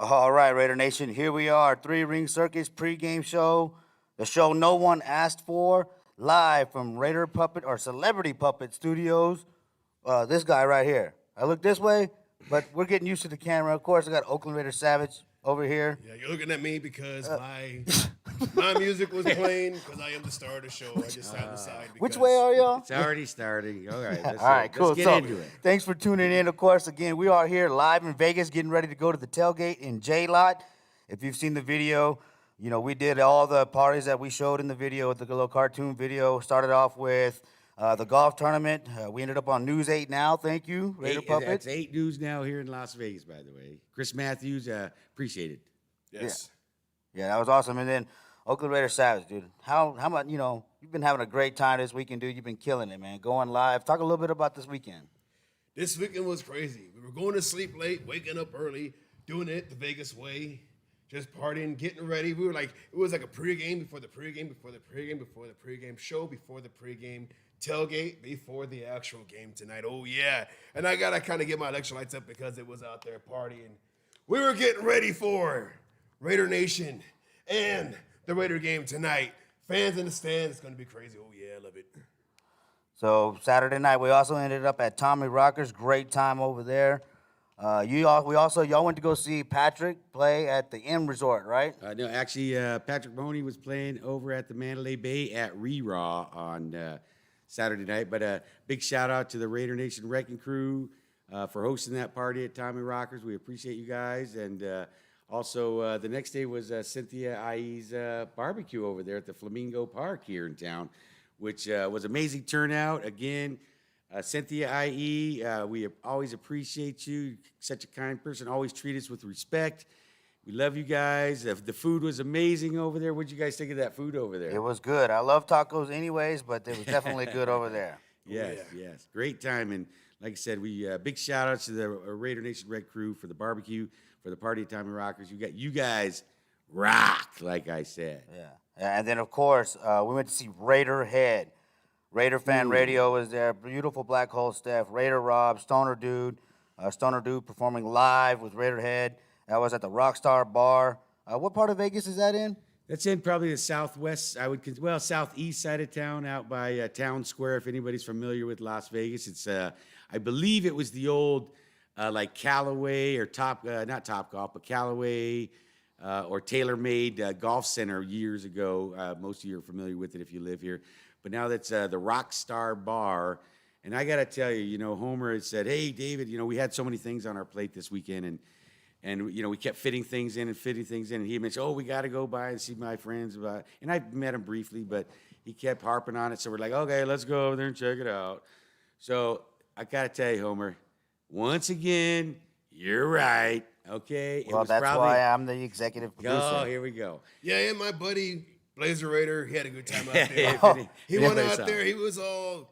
All right, Raider Nation, here we are, Three Ring Circus pregame show, the show no one asked for, live from Raider Puppet or Celebrity Puppet Studios. This guy right here. I look this way, but we're getting used to the camera. Of course, I got Oakland Raider Savage over here. Yeah, you're looking at me because my music was playing because I am the star of the show. I just sat on the side. Which way are y'all? It's already starting. All right. All right, cool. Let's get So, into it. thanks for tuning in. Of course, again, we are here live in Vegas, getting ready to go to the tailgate in J-Lot. If you've seen the video, you know, we did all the parties that we showed in the video with the little cartoon video. Started off with the golf tournament. We ended up on News 8 now. Thank you, Raider Puppet. It's 8 News now here in Las Vegas, by the way. Chris Matthews, appreciate it. Yes. Yeah, that was awesome. And then Oakland Raider Savage, dude. How much, you know, you've been having a great time this weekend, dude. You've been killing it, man. Going live. Talk a little bit about this weekend. This weekend was crazy. We were going to sleep late, waking up early, doing it the Vegas way, just partying, getting ready. We were like, it was like a pregame before the pregame, before the pregame, before the pregame show, before the pregame tailgate, before the actual game tonight. Oh, yeah. And I got to kind of get my electrolytes up because it was out there partying. We were getting ready for Raider Nation and the Raider game tonight. Fans in the stands, it's going to be crazy. Oh, yeah, I love it. So Saturday night, we also ended up at Tommy Rockers. Great time over there. Y'all went to go see Patrick play at the M Resort, right? No, actually, Patrick Mahoney was playing over at the Mandalay Bay at Re-Raw on Saturday night. But big shout out to the Raider Nation Wrecking Crew for hosting that party at Tommy Rockers. We appreciate you guys. And also, the next day was Cynthia IE's barbecue over there at the Flamingo Park here in town, which was amazing turnout. Again, Cynthia IE, we always appreciate you. Such a kind person. Always treat us with respect. We love you guys. The food was amazing over there. What did you guys think of that food over there? It was good. I love tacos anyways, but it was definitely good over there. Yes, yes. Great time. And like I said, we big shout outs to the Raider Nation Red Crew for the barbecue, for the party at Tommy Rockers. You guys rock, like I said. Yeah. And then, of course, we went to see Raider Head. Raider Fan Radio was there. Beautiful Black Hole staff. Raider Rob, Stoner Dude performing live with Raider Head. That was at the Rockstar Bar. What part of Vegas is that in? That's in probably the southwest, southeast side of town, out by Town Square, if anybody's familiar with Las Vegas. It's, I believe it was the old, like Callaway or not Topgolf, but Callaway or TaylorMade Golf Center years ago. Most of you are familiar with it if you live here. But now that's the Rockstar Bar. And I got to tell you, Homer had said, hey, David, we had so many things on our plate this weekend. And we kept fitting things in. And he mentioned, we got to go by and see my friends. And I met him briefly, but he kept harping on it. So we're like, okay, let's go over there and check it out. So I got to tell you, Homer, once again, you're right. Okay? Well, that's why I'm the executive producer. Oh, here we go. Yeah, and my buddy Blazer Raider, he had a good time out there. He went out there. He was all,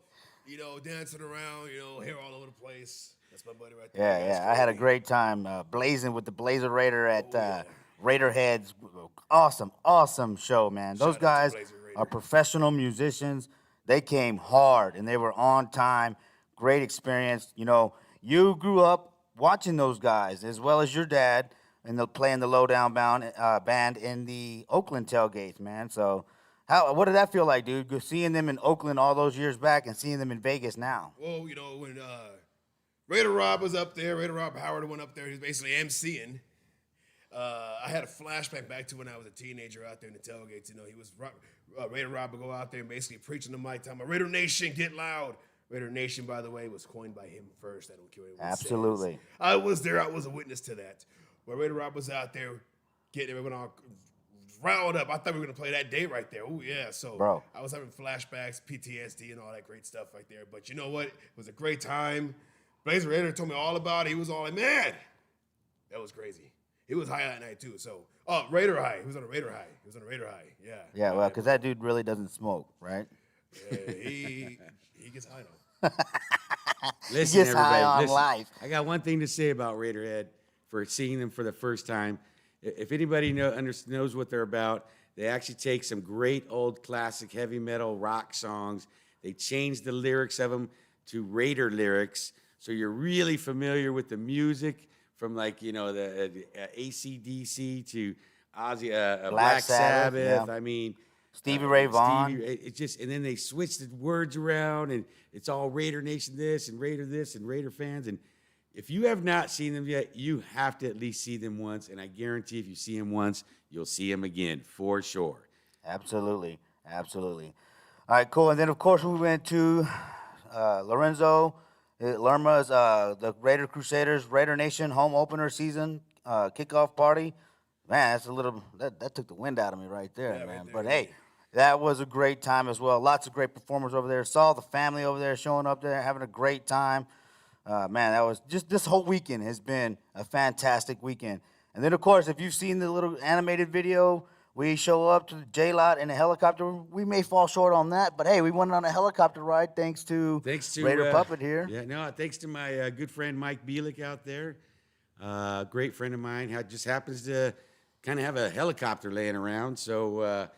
dancing around, hair all over the place. That's my buddy right there. Yeah. I had a great time blazing with the Blazer Raider at Raider Heads. Awesome show, man. Those guys are professional musicians. They came hard, and they were on time. Great experience. You grew up watching those guys, as well as your dad, and playing the Lowdown band in the Oakland tailgates, man. So what did that feel like, dude? Seeing them in Oakland all those years back and seeing them in Vegas now. Well, when Raider Rob was up there, Raider Rob Howard went up there. He was basically emceeing. I had a flashback back to when I was a teenager out there in the tailgates. He was Raider Rob would go out there and basically preaching the mic, telling Raider Nation, get loud. Raider Nation, by the way, was coined by him first. I don't care what anyone Absolutely. says. I was there. I was a witness to that. But Raider Rob was out there getting everyone all riled up. I thought we were gonna play that day right there. Oh yeah, so Bro. I was having flashbacks, PTSD, and all that great stuff right there. But you know what? It was a great time. Blazer Raider told me all about it. He was all like, man, that was crazy. He was high that night too. So, Raider high. He was on a Raider high. Yeah. Yeah, well, because that dude really doesn't smoke, right? Yeah, he gets high though. Listen, gets high everybody, on listen. life. I got one thing to say about Raiderhead for seeing them for the first time. If anybody knows what they're about, they actually take some great old classic heavy metal rock songs. They change the lyrics of them to Raider lyrics, so you're really familiar with the music from like the AC/DC to Ozzy, Black Sabbath. yeah. I mean. Stevie Ray Vaughan. It just, and then they switch the words around, and it's all Raider Nation this and Raider fans. And if you have not seen them yet, you have to at least see them once. And I guarantee if you see them once, you'll see them again for sure. Absolutely. All right, cool. And then, of course, we went to Lorenzo Lerma's the Raider Crusaders Raider Nation home opener season kickoff party. Man, that's that took the wind out of me right there, man. Right there, But hey, that was a great time as well. Lots of great performers over there. Saw the family over there showing up there, having a great time. Man, that was just this whole weekend has been a fantastic weekend. And then, of course, if you've seen the little animated video, we show up to the J-Lot in a helicopter. We may fall short on that, but hey, we went on a helicopter ride thanks to Raider Puppet here. Yeah, no, thanks to my good friend Mike Bielik out there. Great friend of mine. Just happens to kind of have a helicopter laying around, so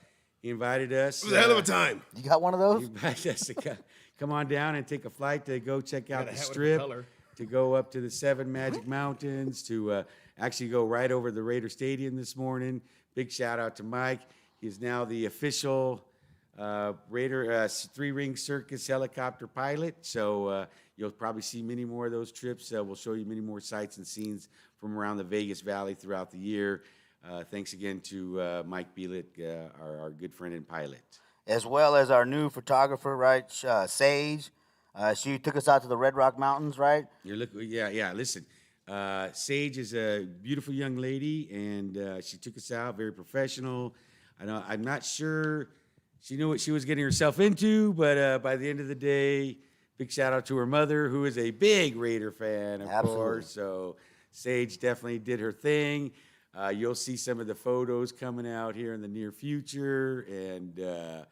he invited us. It was a hell of a time. You got one of those? He invited us to come on down and take a flight to go check out Got a the hat with strip, a color. to go up to the Seven Magic Mountains, to actually go right over the Raider Stadium this morning. Big shout out to Mike. He is now the official Raider three-ring Circus helicopter pilot. So you'll probably see many more of those trips. We'll show you many more sights and scenes from around the Vegas Valley throughout the year. Thanks again to Mike Bielik, our good friend and pilot. As well as our new photographer, right, Sage. She took us out to the Red Rock Mountains, right? Yeah. Listen, Sage is a beautiful young lady, and she took us out. Very professional. I'm not sure she knew what she was getting herself into, but by the end of the day, big shout out to her mother, who is a big Raider fan, of course. So Sage definitely did her thing. You'll see some of the photos coming out here in the near future. And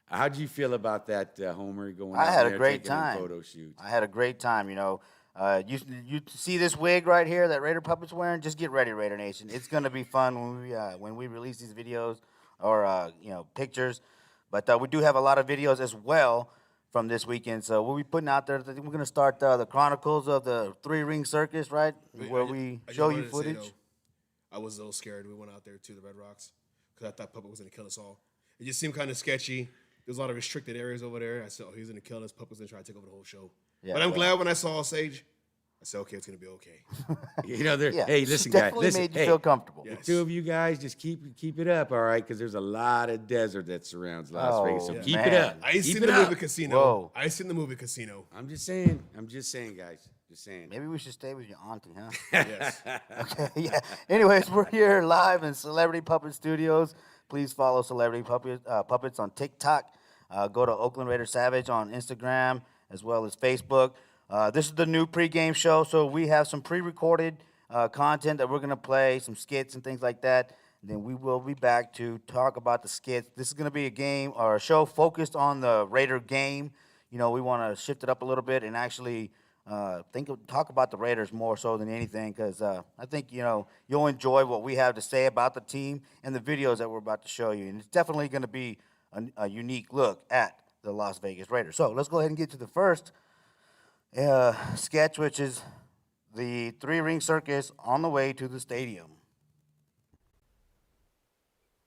how do you feel about that, Homer, going out there taking a photo shoot? I had a great time, You see this wig right here that Raider Puppet's wearing? Just get ready, Raider Nation. It's going to be fun when we release these videos or, pictures. But we do have a lot of videos as well from this weekend. So we'll be putting out there. I think we're going to start the Chronicles of the Three-Ring Circus, right? Where we show you footage. I was a little scared. We went out there to the Red Rocks because I thought Puppet was going to kill us all. It just seemed kind of sketchy. There's a lot of restricted areas over there. I said, he's going to kill us. Puppet's going to try to take over the whole show. Yeah, but I'm glad when I saw Sage, I said, okay, it's going to be okay. Hey, listen, guys. Definitely made you feel comfortable. The two of you guys just keep it up, all right? Because there's a lot of desert that surrounds Las Vegas. So keep it up. I ain't seen the movie Casino. Whoa. I ain't seen the movie Casino. I'm just saying, guys. Just saying. Maybe we should stay with your auntie, huh? Yes. Okay, yeah. Anyways, we're here live in Celebrity Puppet Studios. Please follow Celebrity Puppets on TikTok. Go to Oakland Raider Savage on Instagram as well as Facebook. This is the new pregame show, so we have some pre-recorded content that we're going to play, some skits and things like that. And then we will be back to talk about the skits. This is going to be a game or a show focused on the Raider game. We want to shift it up a little bit and actually talk about the Raiders more so than anything, because I think you'll enjoy what we have to say about the team and the videos that we're about to show you, and it's definitely going to be a unique look at the Las Vegas Raiders. So let's go ahead and get to the first sketch, which is the three-ring circus on the way to the stadium.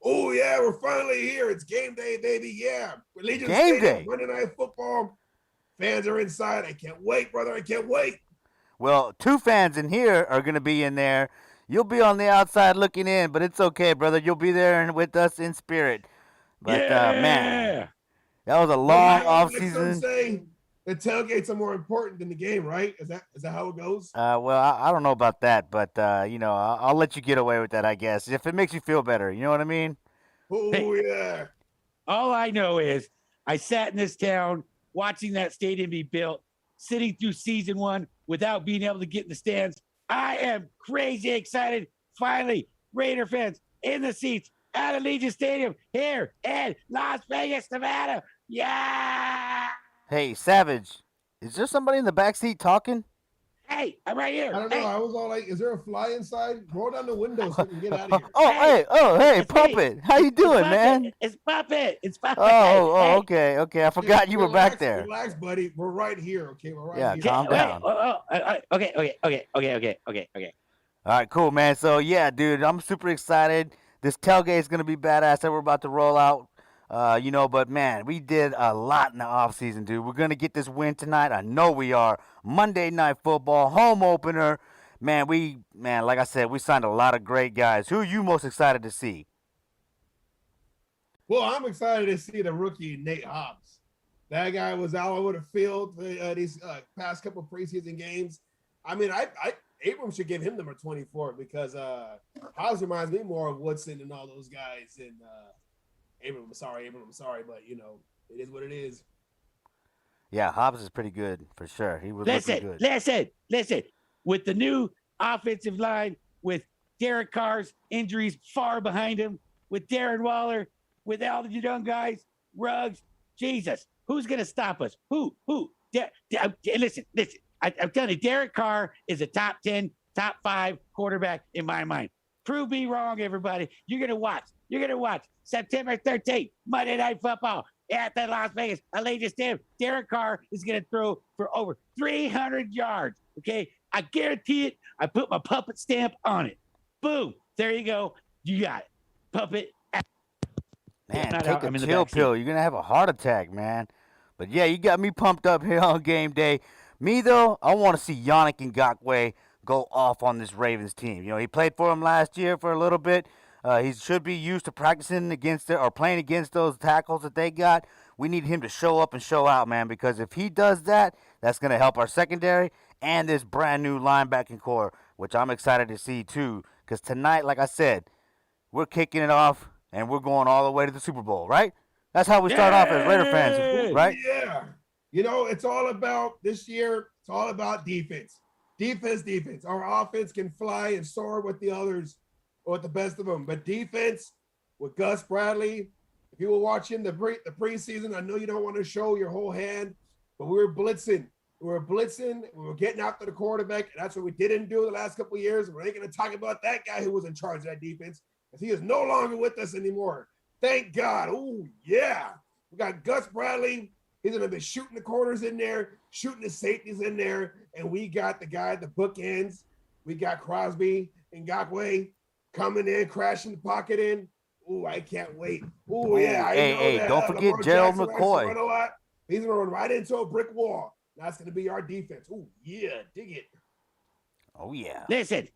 Oh yeah, we're finally here. It's game day, baby. Yeah, Legion Game Stadium, day. Monday Night Football. Fans are inside. I can't wait, brother. I can't wait. Well, two fans in here are going to be in there. You'll be on the outside looking in, but it's okay, brother. You'll be there with us in spirit. But, man, that was a long off Some season. say the tailgates are more important than the game, right? Is that how it goes? Well, I don't know about that, but, I'll let you get away with that, I guess, if it makes you feel better. You know what I mean? Oh, yeah. All I know is I sat in this town watching that stadium be built, sitting through season 1 without being able to get in the stands. I am crazy excited. Finally, Raider fans in the seats at Allegiant Stadium here in Las Vegas, Nevada. Yeah. Hey, Savage, is there somebody in the back seat talking? Hey, I'm right here. I don't know. Hey, I was all like, is there a fly inside? Roll down the window so we can get out of here. Hey, it's me. Puppet, how you doing, Puppet. man? It's Puppet. It's Puppet. Oh, Hey. okay. I forgot you were back there. Relax, buddy. We're right here, okay? We're right Yeah, here. calm down. Okay. All right, cool, man. So, yeah, dude, I'm super excited. This tailgate is going to be badass that we're about to roll out. But, man, we did a lot in the offseason, dude. We're going to get this win tonight. I know we are. Monday Night Football, home opener. Man, like I said, we signed a lot of great guys. Who are you most excited to see? Well, I'm excited to see the rookie, Nate Hobbs. That guy was all over the field these past couple preseason games. I mean, Abrams should give him number 24 because Hobbs reminds me more of Woodson and all those guys. And Abrams, sorry, but, it is what it is. Yeah, Hobbs is pretty good for sure. He was looking good. Listen. With the new offensive line, with Derek Carr's injuries far behind him, with Darren Waller, with all the young guys, Ruggs, Jesus, who's going to stop us? Who? Listen. I'm telling you, Derek Carr is a top 10, top 5 quarterback in my mind. Prove me wrong, everybody. You're going to watch September 13th, Monday Night Football at the Las Vegas Allegiant Stadium. Derek Carr is going to throw for over 300 yards, okay? I guarantee it. I put my puppet stamp on it. Boom. There you go. You got it. Puppet. Man, take a chill pill. You're going to have a heart attack, man. But, yeah, you got me pumped up here on game day. Me, though, I want to see Yannick Ngakoue go off on this Ravens team. He played for him last year for a little bit. He should be used to practicing against it or playing against those tackles that they got. We need him to show up and show out, man, because if he does that, that's going to help our secondary and this brand new linebacking core, which I'm excited to see too. Because tonight, like I said, we're kicking it off and we're going all the way to the Super Bowl, right? That's how we start off as Raider fans, right? Yeah. It's all about this year. It's all about defense. Defense. Our offense can fly and soar with the others, or with the best of them. But defense with Gus Bradley, if you were watching the preseason, I know you don't want to show your whole hand, but we were blitzing. We were getting after the quarterback, and that's what we didn't do the last couple of years. We ain't going to talk about that guy who was in charge of that defense, because he is no longer with us anymore. Thank God. Oh, yeah. We got Gus Bradley. He's going to be shooting the corners in there, shooting the safeties in there, and we got the guy at the bookends. We got Crosby and Ngakoue coming in, crashing the pocket in. Ooh, I can't wait. Ooh, yeah. Hey, don't forget Lamar Gerald Jackson McCoy. He's going to run right into a brick wall. That's going to be our defense. Ooh, yeah, dig it. Oh, yeah. Listen.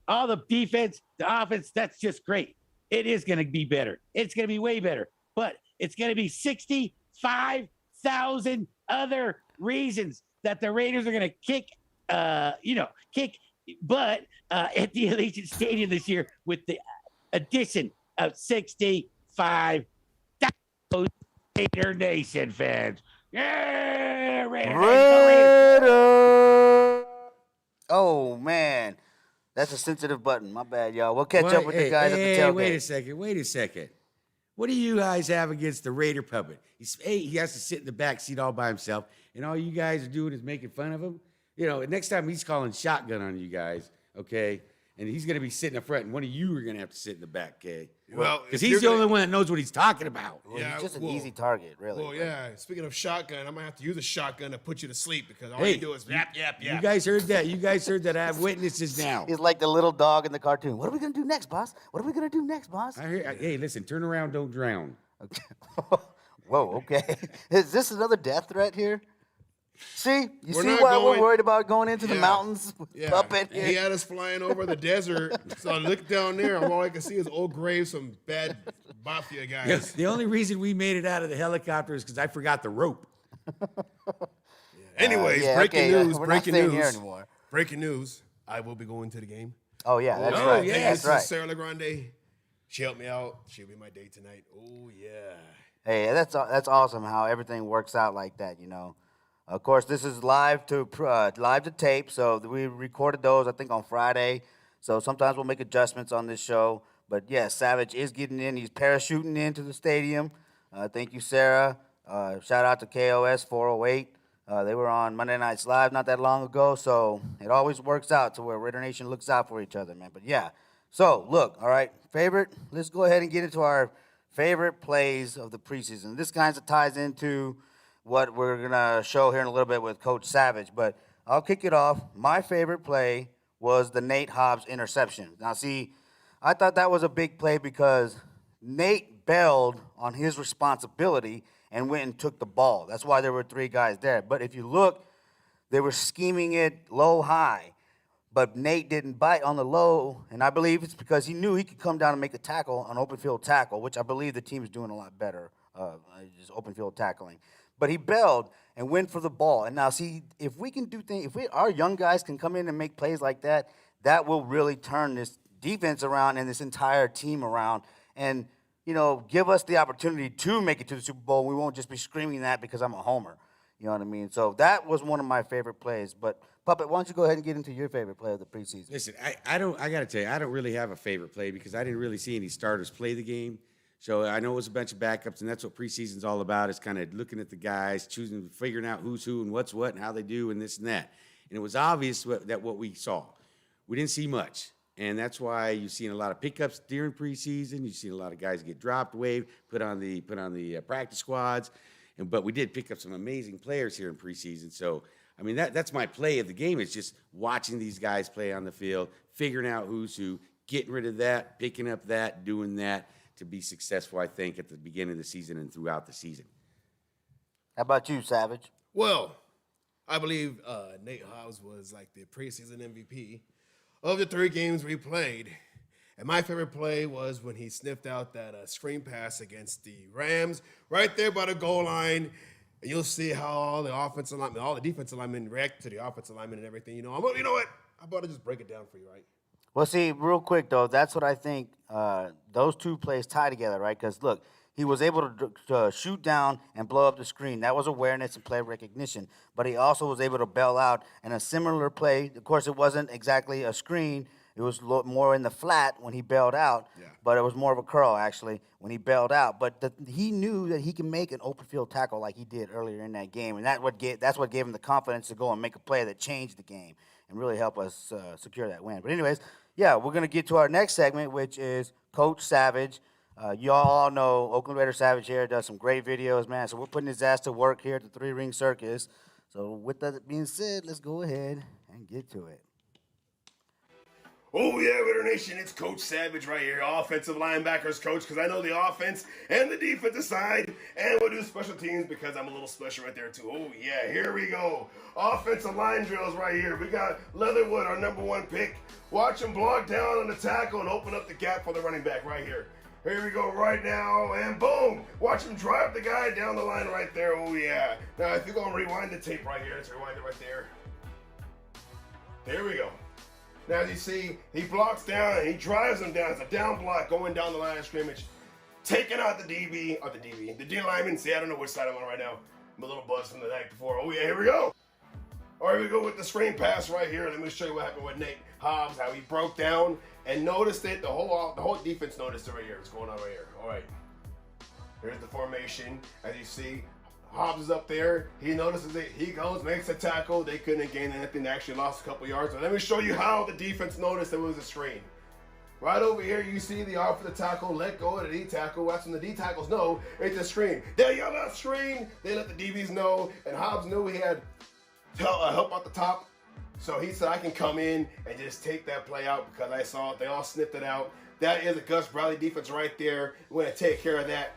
All the defense, the offense, that's just great. It is going to be better. It's going to be way better. But it's going to be 65,000 other reasons that the Raiders are going to kick butt at the Allegiant Stadium this year with the addition of 65,000 Raider Nation fans. Yeah, Raider! Oh, man. That's a sensitive button. My bad, y'all. We'll catch up with the guys at the tailgate. Wait a second. What do you guys have against the Raider puppet? He has to sit in the back seat all by himself, and all you guys are doing is making fun of him? Next time he's calling shotgun on you guys, okay? And he's going to be sitting up front, and one of you are going to have to sit in the back, okay? Well, because he's the only one that knows what he's talking about. Well, he's just an easy target, really. Well, yeah. Speaking of shotgun, I might have to use a shotgun to put you to sleep because all you do is yap. You guys heard that? I have witnesses now. He's like the little dog in the cartoon. What are we going to do next, boss? Hey, listen, turn around, don't drown. Okay. Whoa, okay. Is this another death threat here? See? We're worried about going into the mountains with Puppet here? He had us flying over the desert. So I looked down there, and all I could see is old graves, some bad mafia guys. Yeah, the only reason we made it out of the helicopter is because I forgot the rope. Anyways, breaking news. I will be going to the game. Oh, yeah, that's right. Thanks That's right. to Sarah LeGrande. She helped me out. She'll be my date tonight. Oh, yeah. Hey, that's awesome how everything works out like that, you know. Of course, this is live to tape, so we recorded those I think on Friday. So sometimes we'll make adjustments on this show, but yeah, Savage is getting in. He's parachuting into the stadium. Thank you, Sarah. Shout out to KOS 408. They were on Monday Nights Live not that long ago, so it always works out to where Raider Nation looks out for each other, man. But yeah, so look, all right, favorite. Let's go ahead and get into our favorite plays of the preseason. This kind of ties into what we're gonna show here in a little bit with Coach Savage, but I'll kick it off. My favorite play was the Nate Hobbs interception. Now, see, I thought that was a big play because Nate bailed on his responsibility and went and took the ball. That's why there were 3 guys there. But if you look, they were scheming it low-high. But Nate didn't bite on the low, and I believe it's because he knew he could come down and make a tackle, an open field tackle, which I believe the team is doing a lot better, just open field tackling. But he bailed and went for the ball. And now, see, if we can do things, our young guys can come in and make plays like that, that will really turn this defense around and this entire team around, and you know, give us the opportunity to make it to the Super Bowl. We won't just be screaming that because I'm a homer. You know what I mean? So that was one of my favorite plays. But Puppet, why don't you go ahead and get into your favorite play of the preseason? Listen, I got to tell you, I don't really have a favorite play because I didn't really see any starters play the game. So I know it was a bunch of backups, and that's what preseason's all about, is kind of looking at the guys, choosing, figuring out who's who and what's what and how they do and this and that. And it was obvious that what we saw. We didn't see much. And that's why you've seen a lot of pickups during preseason. You've seen a lot of guys get dropped, waived, put on the practice squads. But we did pick up some amazing players here in preseason. So, I mean, that's my play of the game, is just watching these guys play on the field, figuring out who's who, getting rid of that, picking up that, doing that to be successful, I think, at the beginning of the season and throughout the season. How about you, Savage? Well, I believe Nate Hobbs was like the preseason MVP of the 3 games we played. And my favorite play was when he sniffed out that screen pass against the Rams right there by the goal line. And you'll see how all the offensive linemen, all the defensive linemen react to the offensive linemen and everything. You know what? How about I just break it down for you, right? Well, see, real quick, though, that's what I think those 2 plays tie together, right? Because, look, he was able to shoot down and blow up the screen. That was awareness and play recognition. But he also was able to bail out in a similar play. Of course, it wasn't exactly a screen. It was more in the flat when he bailed out. Yeah. But it was more of a curl, actually, when he bailed out. But he knew that he can make an open field tackle like he did earlier in that game. And that's what gave him the confidence to go and make a play that changed the game and really help us secure that win. But anyways, yeah, we're going to get to our next segment, which is Coach Savage. Y'all all know Oakland Raider Savage here does some great videos, man. So we're putting his ass to work here at the 3 Ring Circus. So with that being said, let's go ahead and get to it. Oh, yeah, Raider Nation, it's Coach Savage right here, offensive linebackers coach, because I know the offense and the defensive side, and we'll do special teams because I'm a little special right there, too. Oh, yeah, here we go. Offensive line drills right here. We got Leatherwood, our number 1 pick. Watch him block down on the tackle and open up the gap for the running back right here. Here we go right now, and boom! Watch him drive the guy down the line right there. Oh, yeah. Now, if you're going to rewind the tape right here, let's rewind it right there. There we go. Now, as you see, he blocks down and he drives him down. It's a down block going down the line of scrimmage, taking out the D lineman. See, I don't know which side I'm on right now. I'm a little buzzed from the night before. Oh, yeah, here we go. All right, we go with the screen pass right here. Let me show you what happened with Nate Hobbs, how he broke down and noticed it. The whole defense noticed it right here. What's going on right here. All right. Here's the formation. As you see, Hobbs is up there. He notices it. He goes, makes a tackle. They couldn't gain anything. They actually lost a couple yards. So let me show you how the defense noticed it was a screen. Right over here, you see the offensive tackle let go of the D tackle. That's when the D tackles know it's a screen. They yell out screen. They let the DBs know. And Hobbs knew he had help out the top. So he said, I can come in and just take that play out because I saw it. They all sniffed it out. That is a Gus Bradley defense right there. We're going to take care of that,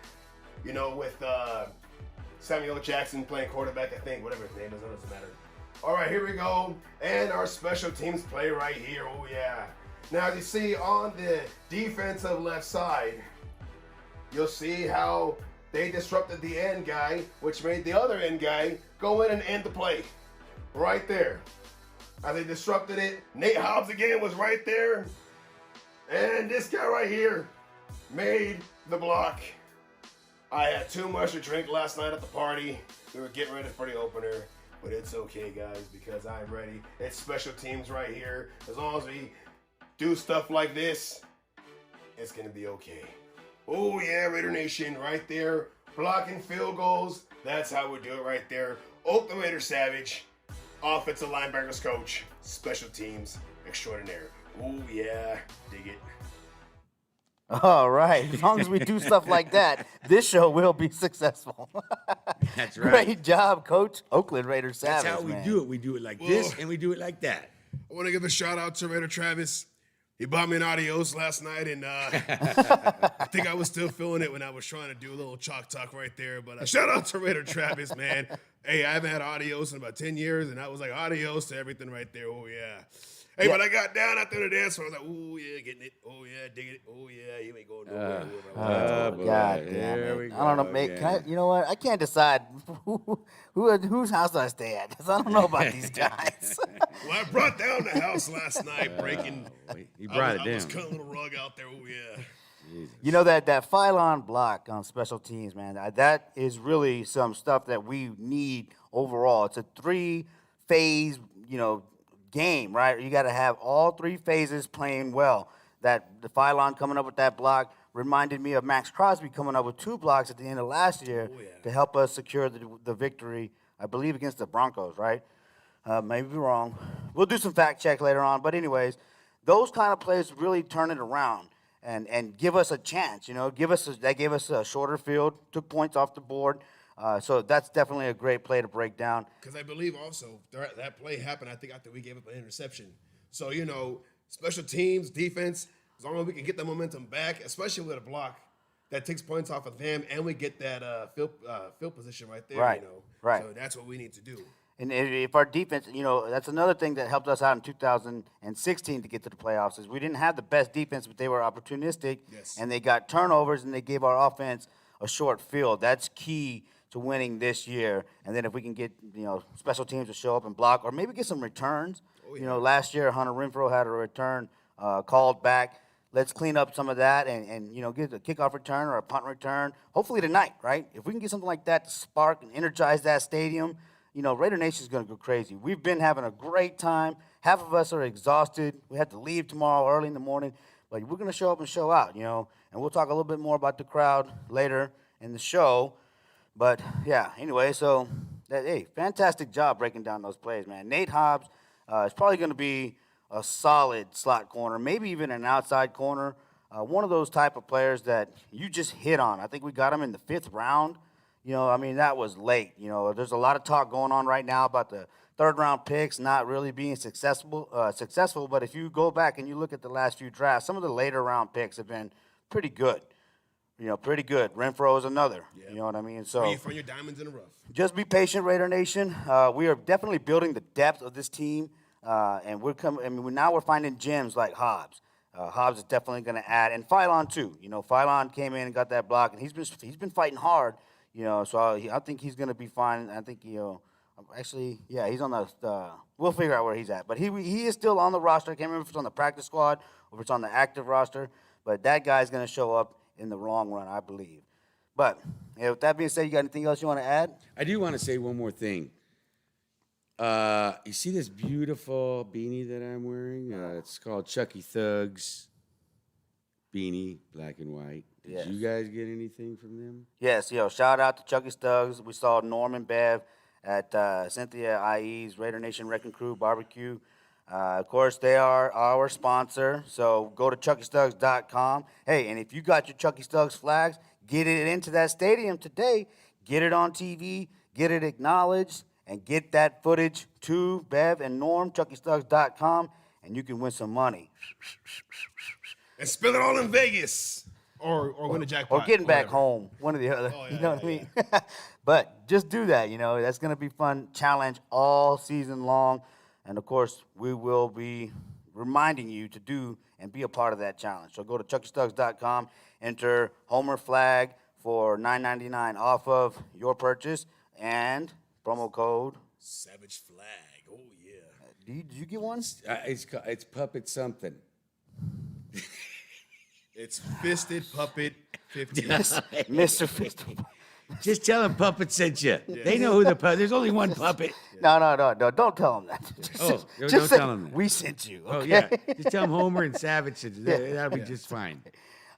you know, with Samuel Jackson playing quarterback, I think, whatever his name is, it doesn't matter. All right, here we go. And our special teams play right here. Oh, yeah. Now, as you see on the defensive left side, you'll see how they disrupted the end guy, which made the other end guy go in and end the play. Right there. As they disrupted it, Nate Hobbs again was right there. And this guy right here made the block. I had too much to drink last night at the party. We were getting ready for the opener, but it's okay, guys, because I'm ready. It's special teams right here. As long as we do stuff like this, it's going to be okay. Oh, yeah, Raider Nation, right there. Blocking field goals. That's how we do it right there. Oak the Raider Savage, offensive linebackers coach, special teams extraordinaire. Oh, yeah, dig it. All right. As long as we do stuff like that, this show will be successful. That's right. Great job, Coach. Oakland Raiders Savage. That's how we man. do it. We do it like this, and we do it like that. I want to give a shout out to Raider Travis. He bought me an adios last night, and I think I was still feeling it when I was trying to do a little chalk talk right there. But shout out to Raider Travis, man. Hey, I haven't had adios in about 10 years, and I was like adios to everything right there. Oh, yeah. Hey, but I got down out there to dance, so I was like, oh, yeah, getting it. Oh, yeah, digging it. Oh, yeah, you ain't going nowhere. boy. God damn Here it. we I don't know, go mate. again. You know what? I can't decide whose house do I stay at because I don't know about these guys. Well, I brought down the house last night, breaking. He brought I it was down. cutting a little rug out there. Oh, yeah. You know, that Phylon block on special teams, man, that is really some stuff that we need overall. It's a 3-phase, game, right? You got to have all 3 phases playing well. That the Phylon coming up with that block reminded me of Max Crosby coming up with 2 blocks at the end of last year to help us secure the victory, I believe, against the Broncos, right? Maybe wrong. We'll do some fact check later on. But anyways, those kind of plays really turn it around and give us a chance. That gave us a shorter field, took points off the board. So that's definitely a great play to break down. Because I believe also that play happened, I think, after we gave up an interception. So, special teams, defense, as long as we can get the momentum back, especially with a block that takes points off of them, and we get that field position right there, Right, right. So that's what we need to do. And if our defense, that's another thing that helped us out in 2016 to get to the playoffs is we didn't have the best defense, but they were opportunistic, and they got turnovers, and they gave our offense a short field. That's key to winning this year. And then if we can get, special teams to show up and block or maybe get some returns. Last year Hunter Renfrow had a return called back. Let's clean up some of that and get a kickoff return or a punt return. Hopefully tonight, right? If we can get something like that to spark and energize that stadium, Raider Nation is going to go crazy. We've been having a great time. Half of us are exhausted. We have to leave tomorrow early in the morning. But we're going to show up and show out, and we'll talk a little bit more about the crowd later in the show. But, yeah, anyway, so, fantastic job breaking down those plays, man. Nate Hobbs is probably going to be a solid slot corner, maybe even an outside corner. One of those type of players that you just hit on. I think we got him in the 5th round. That was late. There's a lot of talk going on right now about the 3rd-round picks not really being successful. But if you go back and you look at the last few drafts, some of the later-round picks have been pretty good. Pretty good. Renfrow is another. You know what I mean? So Find your diamonds in the rough. Just be patient, Raider Nation. We are definitely building the depth of this team, and now we're finding gems like Hobbs. Hobbs is definitely going to add, and Phylon too. Phylon came in and got that block, and he's been fighting hard. So I think he's going to be fine. I think actually, yeah, he's on the. We'll figure out where he's at, but he is still on the roster. I can't remember if it's on the practice squad or if it's on the active roster, but that guy's going to show up in the long run, I believe. But with that being said, you got anything else you want to add? I do want to say one more thing. You see this beautiful beanie that I'm wearing? It's called Chucky Thugs beanie, black and white. Did you guys get anything from them? Yes, shout out to Chucky Thugs. We saw Norman Bev at Cynthia IE's Raider Nation Wrecking Crew Barbecue. Of course, they are our sponsor, so go to chuckystugs.com. Hey, and if you got your Chucky Stugs flags, get it into that stadium today. Get it on TV, get it acknowledged, and get that footage to Bev and Norm, chuckystugs.com, and you can win some money. And spill it all in Vegas. Or win a jackpot. Or getting back home, one or the other. Oh, you know what I mean? But just do that, That's going to be fun challenge all season long. And, of course, we will be reminding you to do and be a part of that challenge. So go to chuckystugs.com, enter Homer Flag for $9.99 off of your purchase, and promo code Savage Flag. Oh, yeah. Did you get one? It's puppet something. It's Fisted Puppet 15. Mr. Fist. Just tell them Puppet sent you. They know who the puppet. There's only one puppet. No. Don't tell him that. Oh, don't say, tell him that. we sent you. Okay? Oh yeah, just tell them Homer and Savage sent you. That'll be just fine.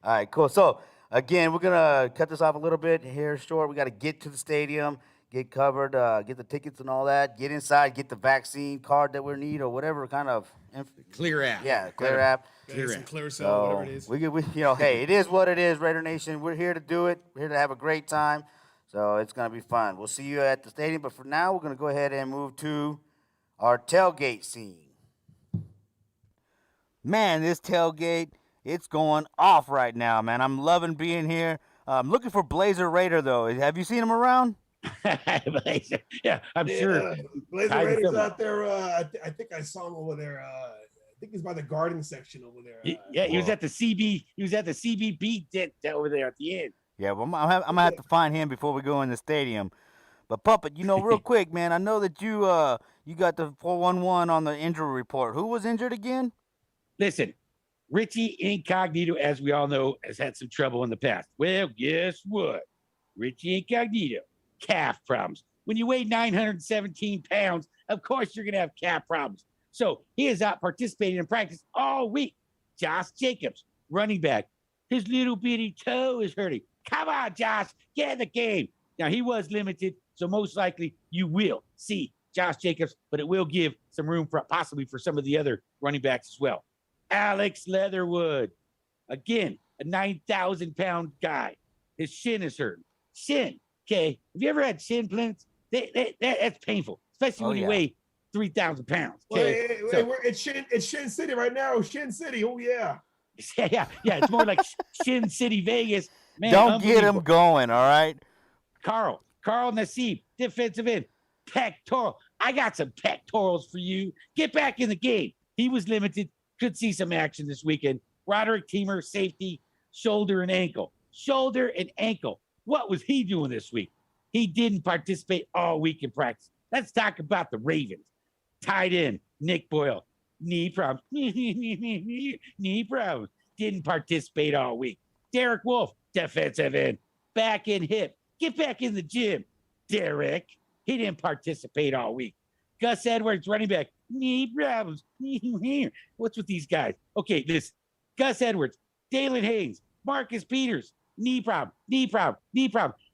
All right, cool. So again, we're gonna cut this off a little bit here short. We got to get to the stadium, get covered, get the tickets and all that, get inside, get the vaccine card that we need or whatever kind of Clear app. Yeah, clear app. Clear cell, whatever it is. We hey, it is what it is, Raider Nation. We're here to do it. We're here to have a great time. So it's gonna be fun. We'll see you at the stadium. But for now, we're gonna go ahead and move to our tailgate scene. Man, this tailgate, it's going off right now, man. I'm loving being here. I'm looking for Blazer Raider though. Have you seen him around? Blazer. Yeah, I'm sure. Blazer Raiders out there. I think I saw him over there. I think he's by the garden section over there. He was at the CB. He was at the CBB tent over there at the end. Yeah, well, I'm gonna have to find him before we go in the stadium. But Puppet, real quick, man, I know that you got the 411 on the injury report. Who was injured again? Listen, Richie Incognito, as we all know, has had some trouble in the past. Well, guess what? Richie Incognito, calf problems. When you weigh 917 pounds, of course you're going to have calf problems. So he is out participating in practice all week. Josh Jacobs, running back. His little bitty toe is hurting. Come on, Josh, get in the game. Now, he was limited, so most likely you will see Josh Jacobs, but it will give some room for possibly for some of the other running backs as well. Alex Leatherwood, again, a 9,000-pound guy. His shin is hurting. Shin, okay? Have you ever had shin splints? That's painful, especially when you weigh 3,000 pounds. Okay? It's Shin City right now. Shin City, oh yeah. Yeah. It's more like Shin City, Vegas. Man, don't get him going, all right? Carl Nassib, defensive end, pectoral. I got some pectorals for you. Get back in the game. He was limited. Could see some action this weekend. Roderick Teamer, safety, shoulder and ankle. Shoulder and ankle. What was he doing this week? He didn't participate all week in practice. Let's talk about the Ravens. Tight end, Nick Boyle. Knee problems. Knee problems. Didn't participate all week. Derek Wolf, defensive end. Back and hip. Get back in the gym. Derek. He didn't participate all week. Gus Edwards, running back. Knee problems. What's with these guys? Okay, this Gus Edwards, Dalen Haynes, Marcus Peters. Knee problem.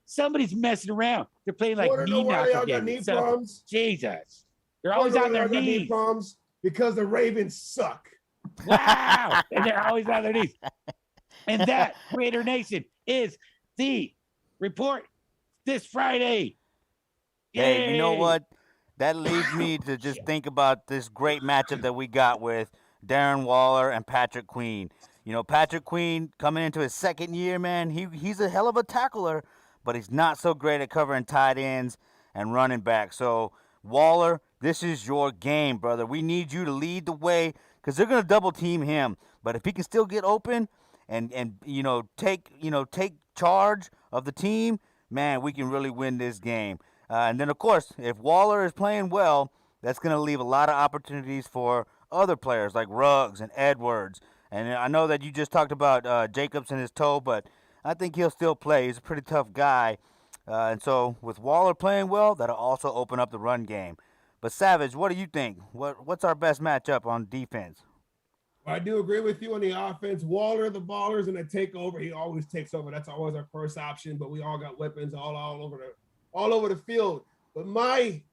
Somebody's messing around. They're playing like knee knockout games. Jesus. They're always on their knees. Knee problems because the Ravens suck. Wow. And they're always on their knees. And that, Raider Nation, is the report this Friday. Hey, Yay. you know what? That leads me to just think about this great matchup that we got with Darren Waller and Patrick Queen. Patrick Queen coming into his second year, man, he's a hell of a tackler, but he's not so great at covering tight ends and running back. So, Waller, this is your game, brother. We need you to lead the way because they're going to double team him. But if he can still get open and take charge of the team, man, we can really win this game. And then, of course, if Waller is playing well, that's going to leave a lot of opportunities for other players like Ruggs and Edwards. And I know that you just talked about Jacobs and his toe, but I think he'll still play. He's a pretty tough guy. And so with Waller playing well, that'll also open up the run game. But, Savage, what do you think? What's our best matchup on defense? I do agree with you on the offense. Waller, the ballers, and the takeover. He always takes over. That's always our first option, but we all got weapons all over the field. But my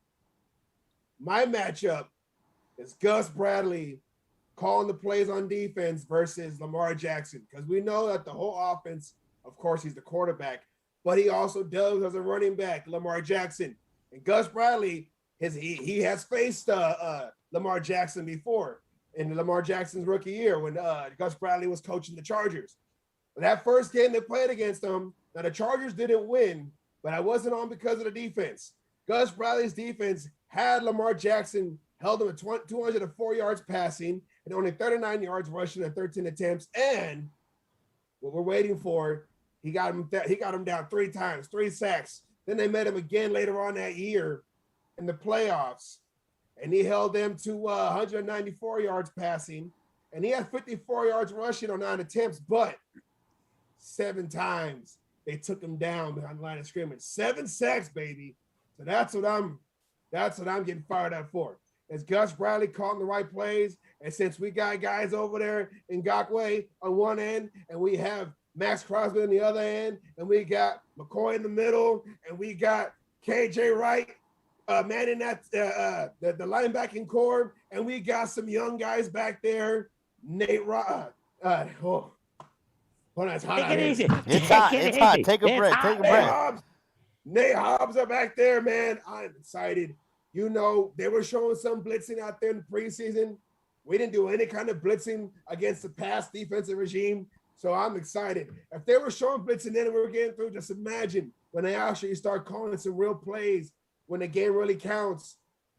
matchup is Gus Bradley calling the plays on defense versus Lamar Jackson, because we know that the whole offense, of course, he's the quarterback, but he also does as a running back, Lamar Jackson. And Gus Bradley, he has faced Lamar Jackson before in Lamar Jackson's rookie year when Gus Bradley was coaching the Chargers. But that first game they played against them, now the Chargers didn't win, but I wasn't on because of the defense. Gus Bradley's defense had Lamar Jackson held him at 204 yards passing and only 39 yards rushing at 13 attempts. And what we're waiting for, he got him down 3 times, 3 sacks. Then they met him again later on that year in the playoffs, and he held them to 194 yards passing, and he had 54 yards rushing on 9 attempts. But 7 times they took him down behind the line of scrimmage. 7 sacks, baby. So that's what I'm getting fired up for. Is Gus Bradley calling the right plays? And since we got guys over there in Ngakwe on one end, and we have Max Crosby on the other end, and we got McCoy in the middle, and we got KJ Wright manning that the linebacking core, and we got some young guys back there. Nate Hold on, it's hot out here. It's hot. It's hot. Take a breath. Take a breath. Nate Hobbs are back there, man. I'm excited. You know, they were showing some blitzing out there in the preseason. We didn't do any kind of blitzing against the past defensive regime. So I'm excited. If they were showing blitzing then we were getting through, just imagine when they actually start calling some real plays, when the game really counts,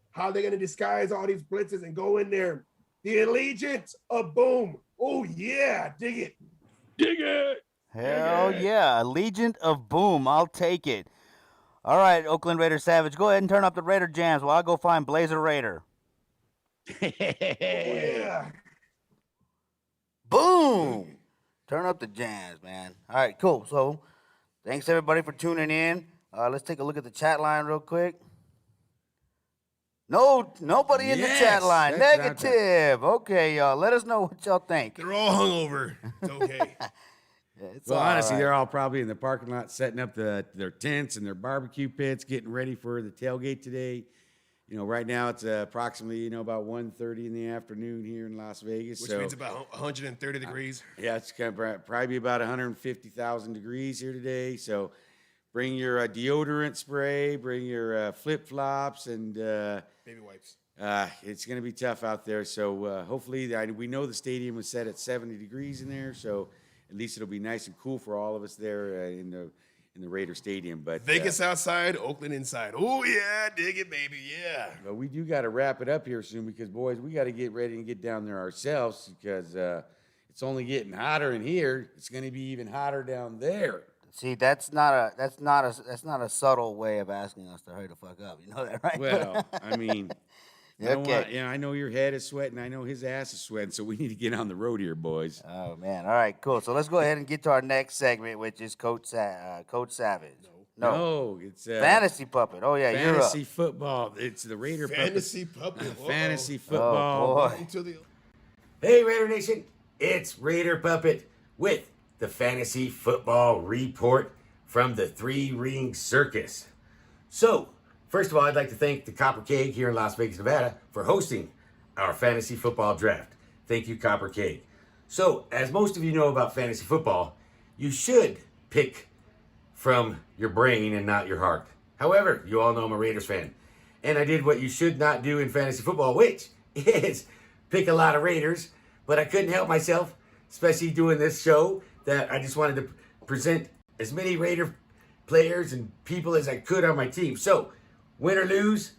how they're going to disguise all these blitzes and go in there. The allegiance of boom. Oh, yeah. Dig it. Dig it. Hell yeah. Allegiant of boom. I'll take it. All right, Oakland Raider Savage. Go ahead and turn up the Raider jams while I go find Blazer Raider. Yeah. Boom. Turn up the jams, man. All right, cool. So thanks, everybody, for tuning in. Let's take a look at the chat line real quick. Nobody in the chat line. Negative. Okay, y'all. Let us know what y'all think. They're all hungover. It's okay. Well, honestly, they're all probably in the parking lot setting up their tents and their barbecue pits, getting ready for the tailgate today. You know, right now it's approximately, about 1:30 in the afternoon here in Las Vegas. Which means about 130 degrees. Yeah, it's going to probably be about 150,000 degrees here today. So bring your deodorant spray, bring your flip-flops, and baby wipes. It's going to be tough out there. So hopefully, we know the stadium was set at 70 degrees in there, so at least it'll be nice and cool for all of us there in the Raider Stadium. But Vegas outside, Oakland inside. Oh yeah, dig it, baby, yeah. But we do got to wrap it up here soon because, boys, we got to get ready and get down there ourselves because it's only getting hotter in here. It's going to be even hotter down there. See, that's not a subtle way of asking us to hurry the fuck up. You know that, right? Well, I mean. Okay. I know your head is sweating. I know his ass is sweating. So we need to get on the road here, boys. Oh man! All right, cool. So let's go ahead and get to our next segment, which is Coach Savage. No, it's Fantasy Puppet. Oh yeah, you're up. Fantasy football. It's the Raider Fantasy Puppet. Fantasy football. Oh, boy. Hey, Raider Nation. It's Raider Puppet with the Fantasy Football Report from the Three Ring Circus. So, first of all, I'd like to thank the Copper Cake here in Las Vegas, Nevada for hosting our fantasy football draft. Thank you, Copper Cake. So, as most of you know about fantasy football, you should pick from your brain and not your heart. However, you all know I'm a Raiders fan. And I did what you should not do in fantasy football, which is pick a lot of Raiders. But I couldn't help myself, especially doing this show, that I just wanted to present as many Raider players and people as I could on my team. So, win or lose,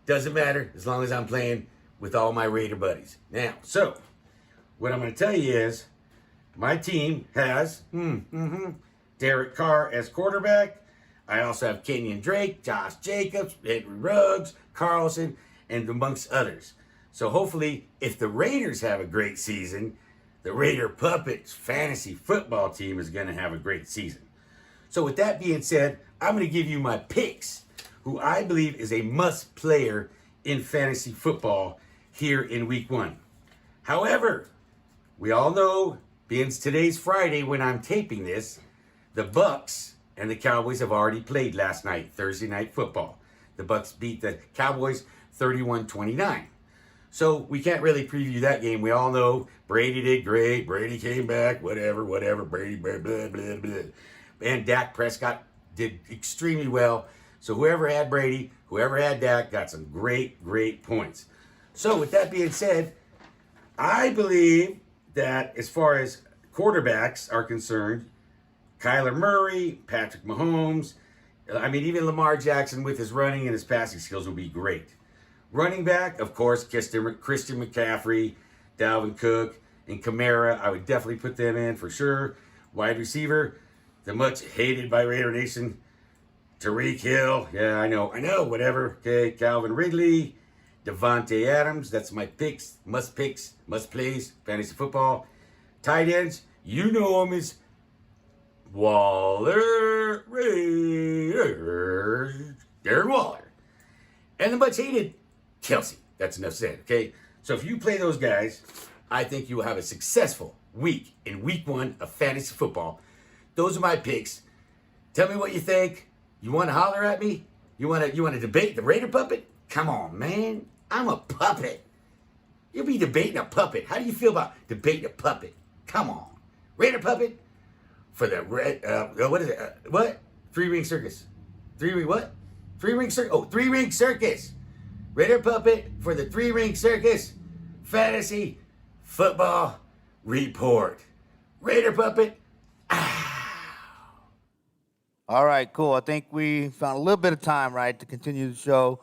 doesn't matter as long as I'm playing with all my Raider buddies. Now, so, what I'm going to tell you is, my team has Derek Carr as quarterback. I also have Kenyon Drake, Josh Jacobs, Henry Ruggs, Carlson, and amongst others. So hopefully, if the Raiders have a great season, the Raider Puppets fantasy football team is going to have a great season. So with that being said, I'm going to give you my picks, who I believe is a must player in fantasy football here in week 1. However, we all know, being today's Friday when I'm taping this, the Bucks and the Cowboys have already played last night, Thursday night football. The Bucks beat the Cowboys 31-29. So we can't really preview that game. We all know Brady did great. Brady came back, whatever. Brady, blah, blah, blah, blah. And Dak Prescott did extremely well. So whoever had Brady, whoever had Dak, got some great, great points. So with that being said, I believe that as far as quarterbacks are concerned, Kyler Murray, Patrick Mahomes, even Lamar Jackson with his running and his passing skills will be great. Running back, of course, Christian McCaffrey, Dalvin Cook, and Kamara. I would definitely put them in for sure. Wide receiver, the much hated by Raider Nation, Tyreek Hill. Yeah, I know, whatever. Okay, Calvin Ridley, Devontae Adams. That's my picks, must plays, fantasy football. Tight ends, you know them as Waller Raiders, Darren Waller, and the much hated Kelsey. That's enough said, okay? So if you play those guys, I think you will have a successful week in week 1 of fantasy football. Those are my picks. Tell me what you think. You want to holler at me? You want to debate the Raider puppet? Come on, man. I'm a puppet. You'll be debating a puppet. How do you feel about debating a puppet? Come on. Raider puppet for the what is it? What? 3-ring circus. 3-ring what? 3-ring circus. Oh, 3-ring circus. Raider puppet for the 3-ring circus. Fantasy football report. Raider puppet. All right, cool. I think we found a little bit of time, right, to continue the show.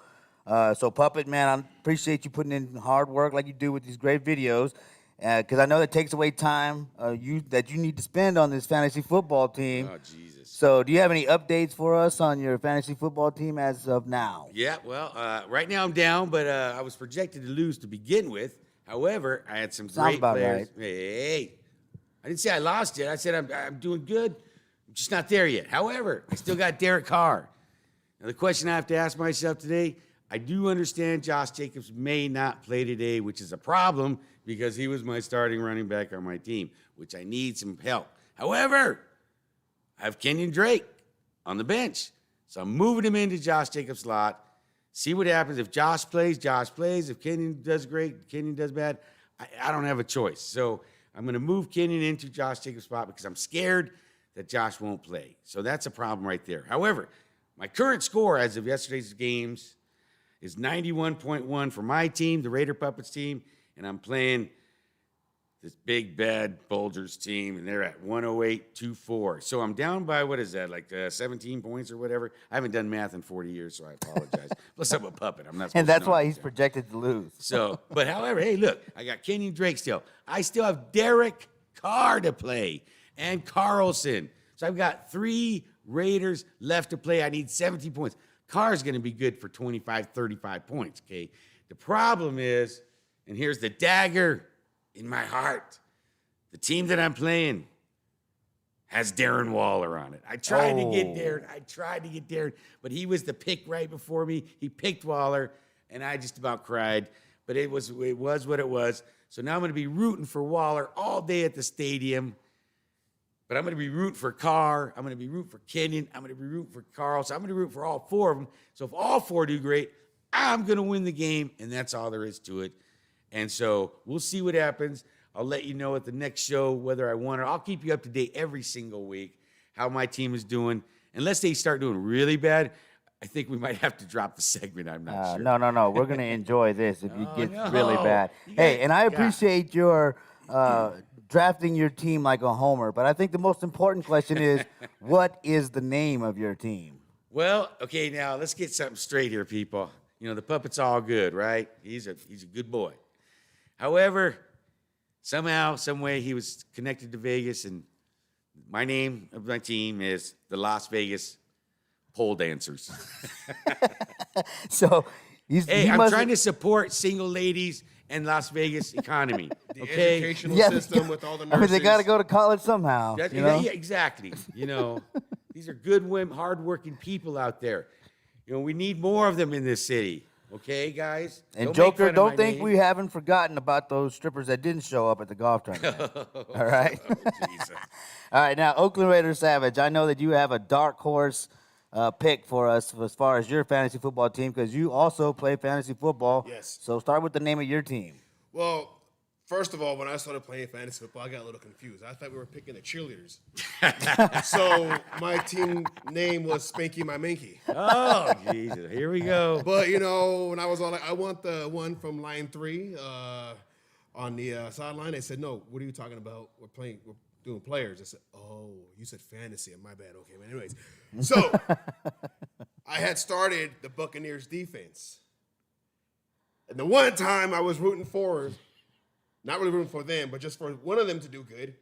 So, Puppet, man, I appreciate you putting in hard work like you do with these great videos, because I know that takes away time that you need to spend on this fantasy football team. Oh, Jesus. So, do you have any updates for us on your fantasy football team as of now? Yeah, well, right now I'm down, but I was projected to lose to begin with. However, I had some Sounds great about players. right. Hey, I didn't say I lost yet. I said I'm doing good. I'm just not there yet. However, I still got Derek Carr. Now, the question I have to ask myself today, I do understand Josh Jacobs may not play today, which is a problem because he was my starting running back on my team, which I need some help. However, I have Kenyon Drake on the bench. So I'm moving him into Josh Jacobs' slot. See what happens. If Josh plays, Josh plays. If Kenyon does great, Kenyon does bad. I don't have a choice. So I'm going to move Kenyon into Josh Jacobs' spot because I'm scared that Josh won't play. So that's a problem right there. However, my current score as of yesterday's games is 91.1 for my team, the Raider Puppets team, and I'm playing this big, bad Bulgers team, and they're at 108.24. So I'm down by, what is that, like 17 points or whatever? I haven't done math in 40 years, so I apologize. Plus, I'm a puppet. I'm not supposed And that's to know why how he's to- projected to lose. So, but however, hey, look, I got Kenyon Drake still. I still have Derek Carr to play and Carlson. So I've got 3 Raiders left to play. I need 17 points. Carr's going to be good for 25, 35 points, okay? The problem is, and here's the dagger in my heart, the team that I'm playing has Darren Waller on it. I tried to get Darren, but he was the pick right before me. He picked Waller, and I just about cried. But it was what it was. So now I'm going to be rooting for Waller all day at the stadium. But I'm going to be rooting for Carr. I'm going to be rooting for Kenyon. I'm going to be rooting for Carl. So I'm going to root for all 4 of them. So if all 4 do great, I'm going to win the game, and that's all there is to it. And so we'll see what happens. I'll let you know at the next show whether I won or I'll keep you up to date every single week how my team is doing. Unless they start doing really bad, I think we might have to drop the segment. I'm not sure. No. We're going to enjoy this if you get no. really bad. You Hey, got- and I yeah. appreciate your drafting your team like a homer, but I think the most important question is, what is the name of your team? Well, okay, now let's get something straight here, people. You know, the puppet's all good, right? He's a good boy. However, somehow, some way, he was connected to Vegas, and my name of my team is the Las Vegas Pole Dancers. So Hey, I'm trying to support single ladies and Las Vegas economy. The Okay, educational Yeah, system with all the I nurses. mean, they got to go to college somehow. You know? Yeah, exactly. You know, these are good women, hardworking people out there. You know, we need more of them in this city. Okay, guys. And Don't make Joker, fun of don't my think name. we haven't forgotten about those strippers that didn't show up at the golf tournament. All right. Jesus. All right. Now, Oakland Raiders Savage, I know that you have a dark horse pick for us as far as your fantasy football team because you also play fantasy football. Yes. So start with the name of your team. Well, first of all, when I started playing fantasy football, I got a little confused. I thought we were picking the cheerleaders. So my team name was Spanky My Minky. Oh, Jesus. Here we go. But, you know, when I was all like, I want the one from line 3 on the sideline, they said, no, what are you talking about? We're doing players. I said, oh, you said fantasy. My bad. Okay, man. Anyways, so I had started the Buccaneers defense. And the one time I was rooting for, not really rooting for them, but just for one of them to do good,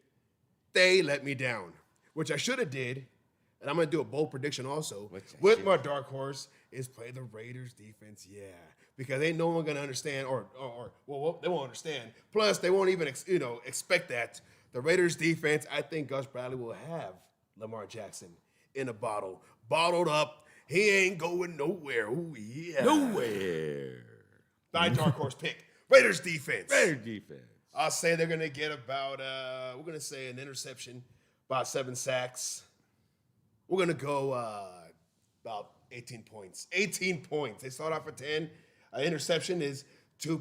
they let me down, which I should have did. And I'm going to do a bold prediction also. With my dark horse is play the Raiders defense, yeah. Because ain't no one going to understand, well, they won't understand. Plus, they won't even expect that. The Raiders defense, I think Gus Bradley will have Lamar Jackson in a bottle, bottled up. He ain't going nowhere. Ooh, yeah. Nowhere. My dark horse pick. Raiders defense. Better defense. I'll say they're going to get about, we're going to say an interception, about 7 sacks. We're going to go about 18 points. 18 points. They start off at 10. An interception is 2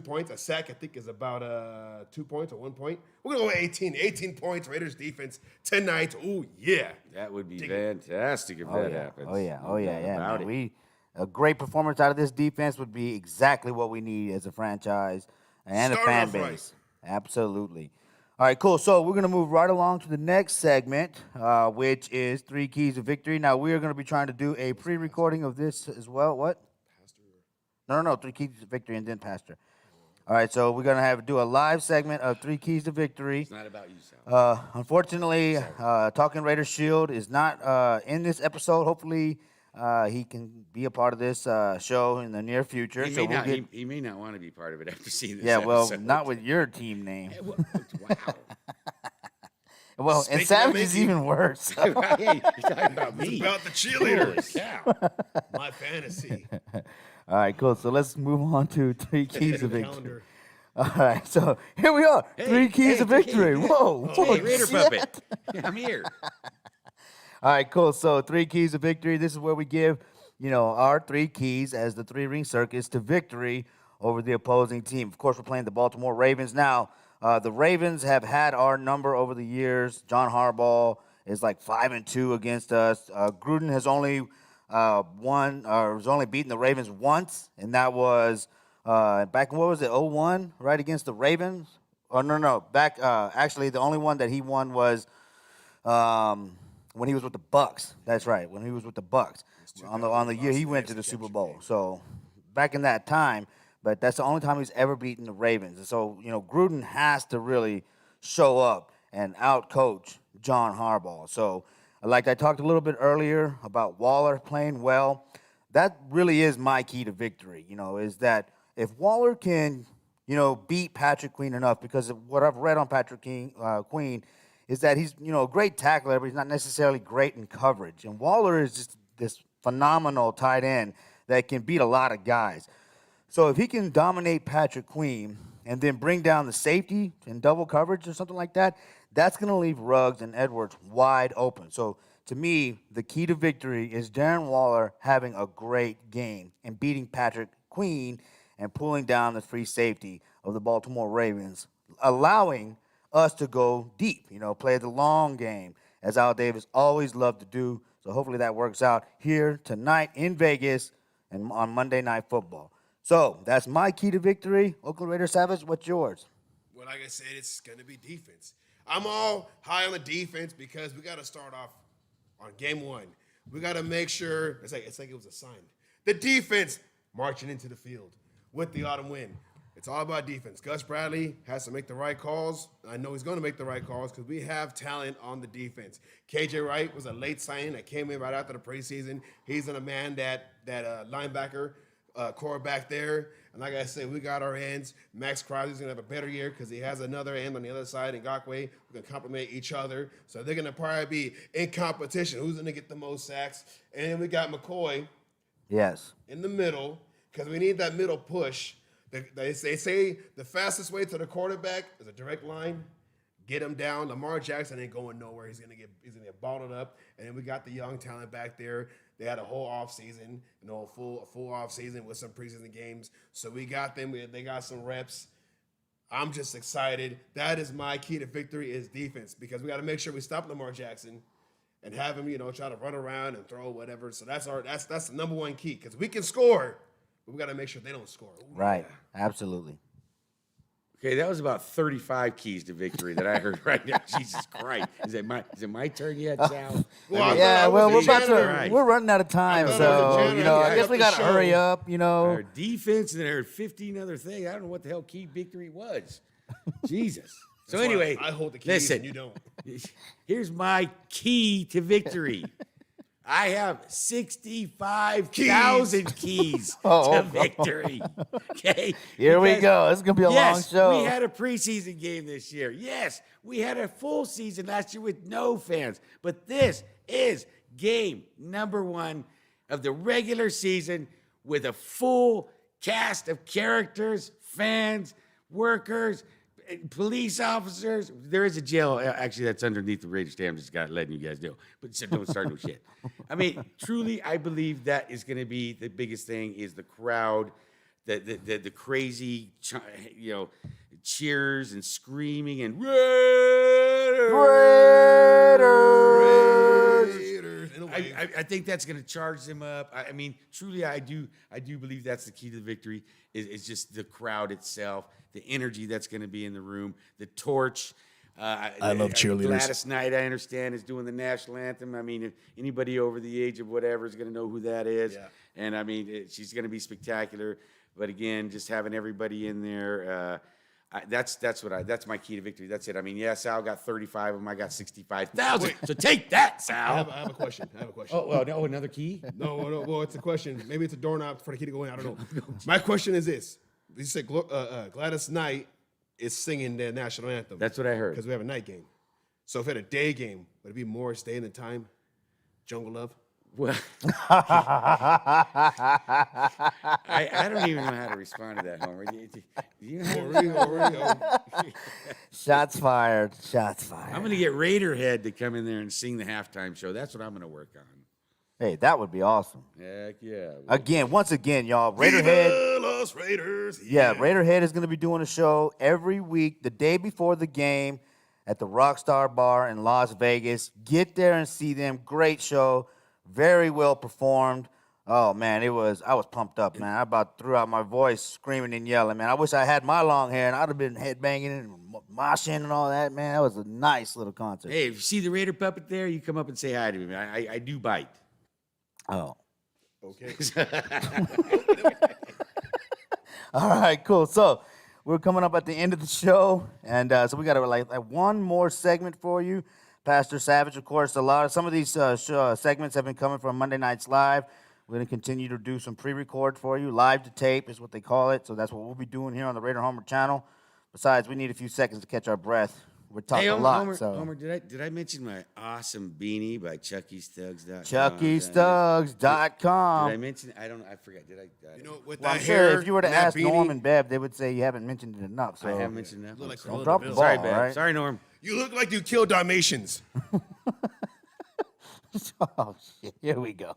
points. A sack, I think, is about 2 points or 1 point. We're going to go 18. 18 points. Raiders defense tonight. Ooh, yeah. That would be fantastic if that happens. Oh yeah, No doubt yeah. about Man. it. A great performance out of this defense would be exactly what we need as a franchise and Start a fan off base. right. Absolutely. All right, cool. So we're gonna move right along to the next segment, which is 3 Keys to Victory. Now we are gonna be trying to do a pre-recording of this as well. What? No. 3 Keys to Victory and then Pastor. All right, so we're gonna do a live segment of 3 Keys to Victory. It's not about you, Sal. Unfortunately, Talking Raider Shield is not in this episode. Hopefully, he can be a part of this show in the near future. He may not want to be part of it after seeing this episode. Not with your team name. Wow. Well, and Speaking of Savage is Mickey. even worse. Hey, you're talking about me. About the Holy cheerleaders. cow. My fantasy. All right, cool. So let's move on to 3 Keys to Victory. Calendar. All right, so here we are. 3 Keys to Victory. Whoa. Hey, holy Raider shit. puppet. I'm here. All right, cool. So 3 Keys to Victory. This is where we give, our 3 keys as the 3-ring circus to victory over the opposing team. Of course, we're playing the Baltimore Ravens. Now, the Ravens have had our number over the years. John Harbaugh is like 5-2 against us. Gruden has only has only beaten the Ravens once, and that was back in, what was it, 01, right, against the Ravens? Oh, no. Back, actually, the only one that he won was when he was with the Bucks. That's right, when he was with the Bucks. On the year he went to the Super Bowl. So back in that time, but that's the only time he's ever beaten the Ravens. And so, Gruden has to really show up and out-coach John Harbaugh. So, like I talked a little bit earlier about Waller playing well, that really is my key to victory, is that if Waller can, beat Patrick Queen enough, because of what I've read on Patrick Queen is that he's, a great tackler, but he's not necessarily great in coverage. And Waller is just this phenomenal tight end that can beat a lot of guys. So if he can dominate Patrick Queen and then bring down the safety in double coverage or something like that, that's going to leave Ruggs and Edwards wide open. So to me, the key to victory is Darren Waller having a great game and beating Patrick Queen and pulling down the free safety of the Baltimore Ravens, allowing us to go deep, play the long game, as Al Davis always loved to do. So hopefully that works out here tonight in Vegas and on Monday Night Football. So that's my key to victory. Oakland Raiders Savage, what's yours? Well, like I said, it's going to be defense. I'm all high on the defense because we got to start off on game 1. We got to make sure, it's like it was a sign. The defense marching into the field with the autumn wind. It's all about defense. Gus Bradley has to make the right calls. I know he's going to make the right calls because we have talent on the defense. KJ Wright was a late signing that came in right after the preseason. He's a man that linebacker, quarterback there. And like I said, we got our ends. Max Crosby's going to have a better year because he has another end on the other side. And Ngakwe, we're going to complement each other. So they're going to probably be in competition. Who's going to get the most sacks? And then we got McCoy Yes. in the middle because we need that middle push. They say the fastest way to the quarterback is a direct line. Get him down. Lamar Jackson ain't going nowhere. He's gonna get bottled up. And then we got the young talent back there. They had a whole offseason, a full offseason with some preseason games. So we got them. They got some reps. I'm just excited. That is my key to victory is defense because we got to make sure we stop Lamar Jackson and have him, try to run around and throw whatever. So that's the number one key because we can score. But we got to make sure they don't score. Ooh, Right. yeah. Absolutely. Okay, that was about 35 keys to victory that I heard right now. Jesus Christ. Is it my turn yet, Sal? Well, I thought Yeah, I well, was we're the janitor. we're running out of time, I thought I was so a janitor. I guess we Pick up got the to hurry show. up. I heard defense, and then I heard 15 other things. I don't know what the hell key victory was. Jesus. So That's why anyway, I hold the keys listen, and you don't. here's my key to victory. I have 65,000 keys Oh, to victory. Okay. Here we Because, go. It's gonna be a long yes, show. we had a preseason game this year. Yes, we had a full season last year with no fans. But this is game number 1 of the regular season with a full cast of characters, fans, workers, police officers. There is a jail actually that's underneath the Raiders Dam. Just got letting you guys know, but so don't start no shit. I mean, truly, I believe that is going to be the biggest thing. Is the crowd, the crazy, cheers and screaming and Raiders. In a way. I think that's going to charge them up. I mean, truly, I do believe that's the key to the victory. Is just the crowd itself, the energy that's going to be in the room, the torch. I love cheerleaders. Gladys Knight, I understand, is doing the national anthem. I mean, if anybody over the age of whatever is going to know who that is. Yeah. And I mean, she's going to be spectacular. But again, just having everybody in there. That's my key to victory. That's it. I mean, yeah, Sal got 35 of them. I got 65,000. So take that, Sal. I have a question. Oh, well, no, another key? No. Well, it's a question. Maybe it's a doorknob for the key to go in. I don't know. My question is this: you said Gladys Knight is singing the national anthem. That's what I heard. Because we have a night game. So if we had a day game, would it be Morris Day in the time? Jungle Love. Well, I don't even know how to respond to that, Homer. Do you know Shots fired. Shots fired. I'm going to get Raiderhead to come in there and sing the halftime show. That's what I'm going to work on. Hey, that would be awesome. Heck yeah. Once again, y'all, Raiderhead. Viva Los Raiders. Yeah, Raiderhead is going to be doing a show every week, the day before the game, at the Rockstar Bar in Las Vegas. Get there and see them. Great show. Very well performed. Oh, man, I was pumped up, man. I about threw out my voice screaming and yelling, man. I wish I had my long hair, and I'd have been headbanging and moshing and all that, man. That was a nice little concert. Hey, if you see the Raider puppet there, you come up and say hi to me. I do bite. Oh. Okay. All right, cool. So we're coming up at the end of the show, and so we got like one more segment for you. Pastor Savage, of course, some of these segments have been coming from Monday Nights Live. We're going to continue to do some pre-record for you. Live to tape is what they call it. So that's what we'll be doing here on the Raider Homer channel. Besides, we need a few seconds to catch our breath. We're talking a lot. Homer, did I mention my awesome beanie by ChuckyStugs.com? ChuckyStugs.com. Did I mention? I forgot. Did I? You know, with Well, that I'm hair, sure if you were to and that ask beanie, Norm and Bev, they would say you haven't mentioned it enough. So I haven't mentioned that. look like don't Cruella drop de the Vil. ball. Sorry, Bev. right? Sorry, Norm. You look like you killed Dalmatians. Oh, shit. Here we go.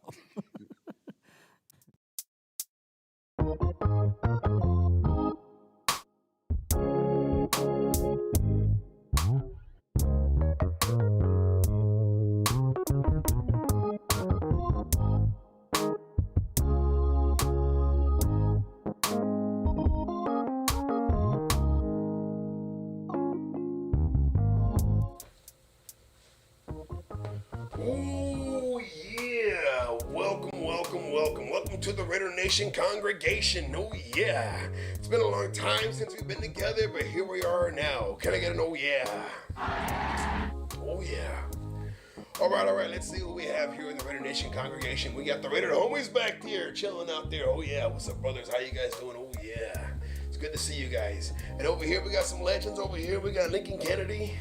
Oh, yeah. Welcome to the Raider Nation congregation. Oh, yeah. It's been a long time since we've been together, but here we are now. Can I get an oh, yeah? Oh, yeah. All right. Let's see what we have here in the Raider Nation congregation. We got the Raider homies back here, chilling out there. Oh, yeah. What's up, brothers? How you guys doing? Oh, yeah. It's good to see you guys. And over here, we got some legends. Over here, we got Lincoln Kennedy.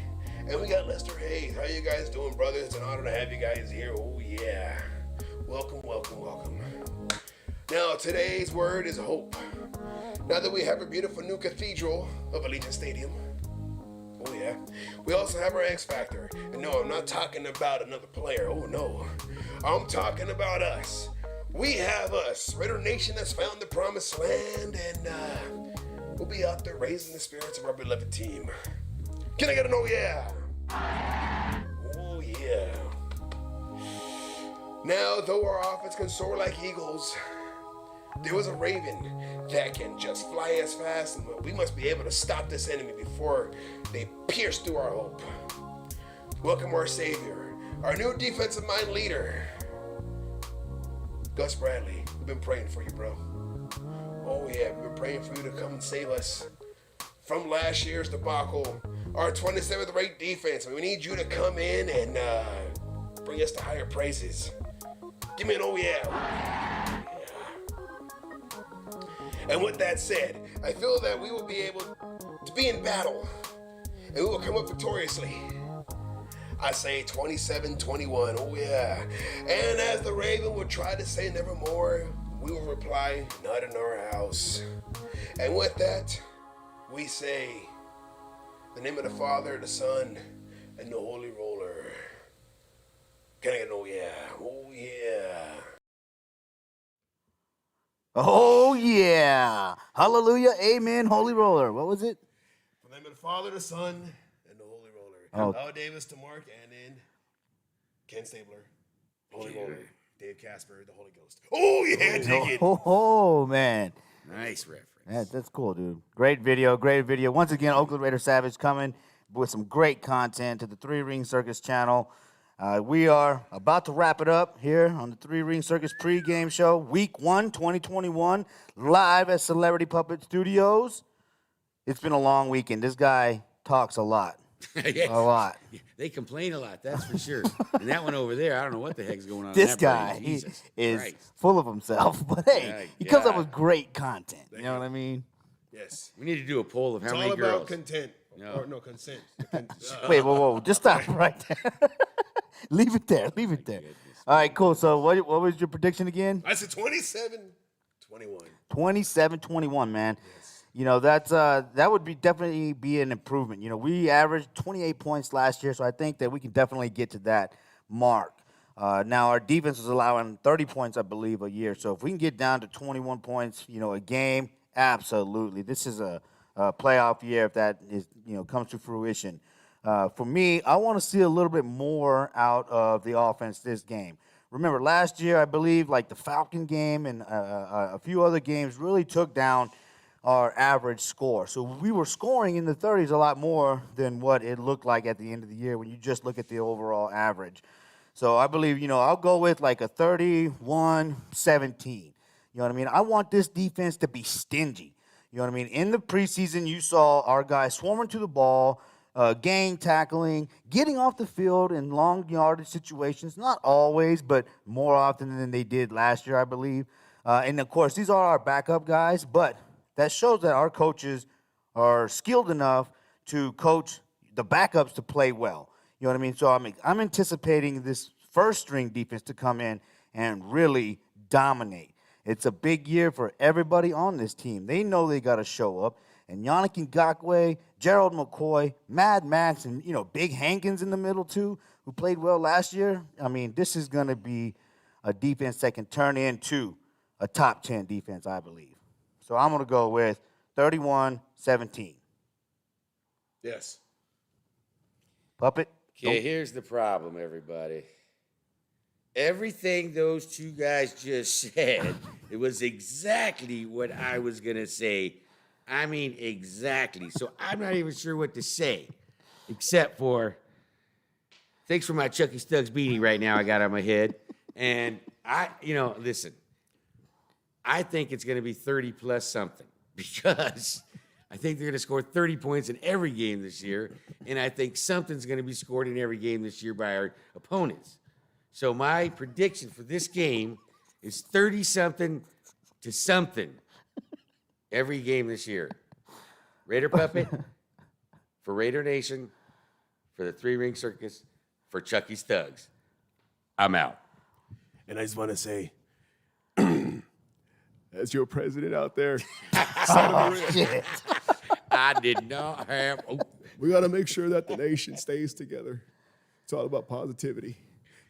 And we got Lester Hayes. How you guys doing, brothers? It's an honor to have you guys here. Oh, yeah. Welcome. Now, today's word is hope. Now that we have a beautiful new cathedral of Allegiant Stadium, oh, yeah, we also have our X Factor. And no, I'm not talking about another player. Oh, no. I'm talking about us. We have us, Raider Nation that's found the promised land, and we'll be out there raising the spirits of our beloved team. Can I get an oh yeah? Oh yeah. Now, though our offense can soar like eagles, there was a raven that can just fly as fast, and we must be able to stop this enemy before they pierce through our hope. Welcome our Savior, our new defensive mind leader, Gus Bradley. We've been praying for you, bro. Oh yeah, we've been praying for you to come and save us from last year's debacle. Our 27th ranked defense. We need you to come in and bring us to higher praises. Give me an oh yeah. And with that said, I feel that we will be able to be in battle, and we will come up victoriously. I say 27-21, oh yeah. And as the Raven would try to say nevermore, we will reply, not in our house. And with that, we say, the name of the Father, the Son, and the Holy Roller. Can I get an oh yeah? Oh yeah. Oh, yeah. Hallelujah. Amen. Holy roller. What was it? For the name of the Father, the Son, and the Holy Roller. Oh. Al Davis to Mark, and then Ken Stabler, Holy Roller. Dave Casper, the Holy Ghost. Oh, yeah, dig it. Oh, man. Nice reference. That's cool, dude. Great video, great video. Once again, Oakland Raider Savage coming with some great content to the Three Ring Circus channel. We are about to wrap it up here on the Three Ring Circus pregame show, Week 1, 2021, live at Celebrity Puppet Studios. It's been a long weekend. This guy talks a lot. Yeah. A lot. They complain a lot, that's for sure. And that one over there, I don't know what the heck's going on. in This that brain. guy Jesus is Christ. full of himself, but hey, Yeah, he comes up yeah. with great content. You know what I mean? Yes. We need to do a poll of how It's many all girls. about content. No. Or, no, consent. Wait, whoa, just stop right there. Leave it there. Leave it there. All right, cool. So what was your prediction again? I said 27-21. 27-21, man. You know, that would be definitely be an improvement. You know, we averaged 28 points last year, so I think that we can definitely get to that mark. Now, our defense is allowing 30 points, I believe, a year. So if we can get down to 21 points, you know, a game, absolutely. This is a playoff year if that is, you know, comes to fruition. For me, I want to see a little bit more out of the offense this game. Remember, last year, I believe, like the Falcon game and a few other games really took down our average score. So we were scoring in the 30s a lot more than what it looked like at the end of the year when you just look at the overall average. So I believe, you know, I'll go with like a 31-17. You know what I mean? I want this defense to be stingy. You know what I mean? In the preseason, you saw our guys swarming to the ball, gang tackling, getting off the field in long yardage situations. Not always, but more often than they did last year, I believe. And, of course, these are our backup guys, but that shows that our coaches are skilled enough to coach the backups to play well. You know what I mean? So I'm anticipating this first-string defense to come in and really dominate. It's a big year for everybody on this team. They know they got to show up. And Yannick Ngakoue, Gerald McCoy, Mad Max, and, you know, Big Hankins in the middle, too, who played well last year. I mean, this is going to be a defense that can turn into a top 10 defense, I believe. So I'm going to go with 31-17. Yes. Puppet? Okay, here's the problem, everybody. Everything those two guys just said, it was exactly what I was going to say. I mean, exactly. So I'm not even sure what to say, except for, thanks for my Chucky Stugs beanie right now I got on my head. And listen, I think it's going to be 30 plus something because I think they're going to score 30 points in every game this year. And I think something's going to be scored in every game this year by our opponents. So my prediction for this game is 30-something to something every game this year. Raider Puppet, for Raider Nation, for the Three Ring Circus, for Chucky Stugs. I'm out. And I just want to say, as your president out there, son of a Shit. I did not have. Oh. we got to make sure that the nation stays together. It's all about positivity.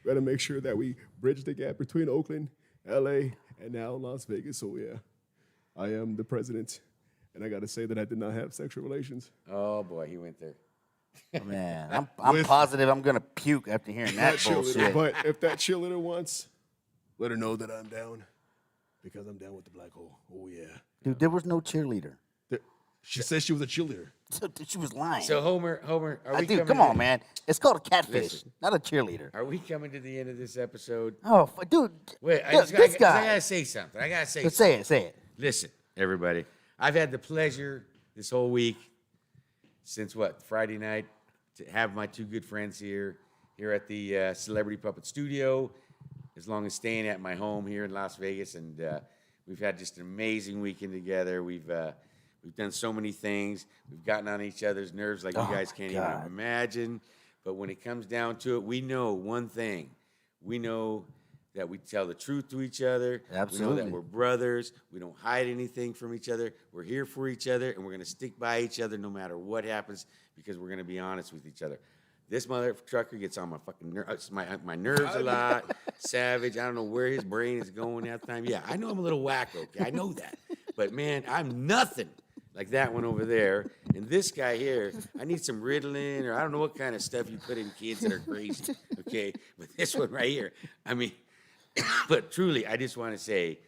We got to make sure that we bridge the gap between Oakland, LA, and now Las Vegas. So, yeah, I am the president, and I got to say that I did not have sexual relations. Oh, boy, he went there. Man, I'm positive I'm going to puke after hearing that bullshit. But if that cheerleader wants, let her know that I'm down because I'm down with the black hole. Oh, yeah. Dude, there was no cheerleader. She said she was a cheerleader. So, she was lying. So, Homer, are we Dude, coming come to on, man. It's called a catfish, Listen. not a cheerleader. Are we coming to the end of this episode? Oh, dude. Wait, this guy. I got to say something. Say it. Listen, everybody. I've had the pleasure this whole week, since Friday night, to have my two good friends here at the Celebrity Puppet Studio. as long as staying at my home here in Las Vegas, and we've had just an amazing weekend together. We've done so many things. We've gotten on each other's nerves like you guys can't God. even imagine. But when it comes down to it, we know one thing. We know that we tell the truth to each other. We know Absolutely. that we're brothers. We don't hide anything from each other. We're here for each other, and we're going to stick by each other no matter what happens because we're going to be honest with each other. This mother trucker gets on my fucking nerves, my nerves a lot. Savage. I don't know where his brain is going that time. Yeah, I know I'm a little wacko. Okay, I know that. But, man, I'm nothing like that one over there. And this guy here, I need some Ritalin, or I don't know what kind of stuff you put in kids that are crazy, okay? But this one right here, I mean, but truly, I just want to say,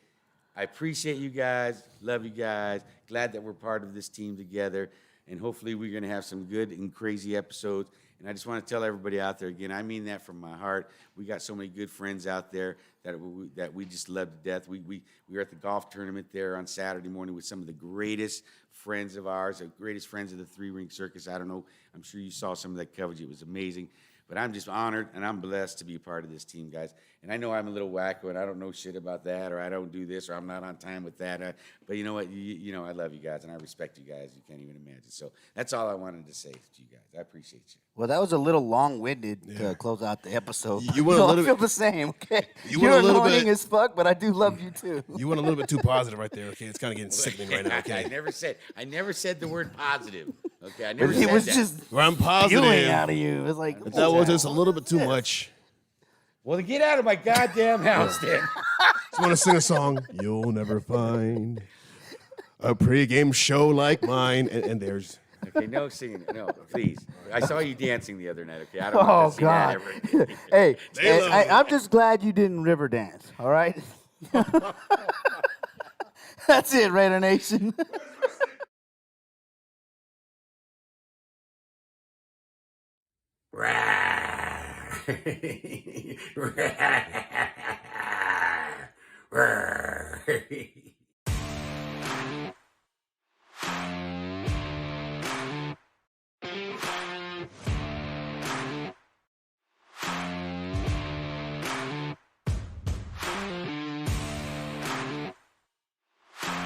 I appreciate you guys, love you guys, glad that we're part of this team together, and hopefully we're going to have some good and crazy episodes. And I just want to tell everybody out there, again, I mean that from my heart. We got so many good friends out there that we just love to death. We were at the golf tournament there on Saturday morning with some of the greatest friends of ours, the greatest friends of the three-ring circus. I don't know. I'm sure you saw some of that coverage. It was amazing. But I'm just honored, and I'm blessed to be a part of this team, guys. And I know I'm a little wacko, and I don't know shit about that, or I don't do this, or I'm not on time with that. But you know what? You know I love you guys, and I respect you guys. You can't even imagine. So that's all I wanted to say to you guys. I appreciate you. Well, that was a little long-winded to close out the episode. You went a little I feel bit- the same, okay? You You're went a little annoying bit- as fuck, but I do love you too. You went a little bit too positive right there. Okay, it's kind of getting sickening right now. I Okay, never said the word positive. Okay, I never It said was that. just well, I'm spewing positive. out of you. It was like, That was just a little bit too much. Well, get out of my goddamn house, then. Just want to sing a song. You'll never find a pregame show like mine. And there's. Okay, no singing. No, please. I saw you dancing the other night, okay? I don't oh want to see that God. ever again. Hey, They love it. I'm just glad you didn't river dance. All right. That's it, Raider Nation. Rawr.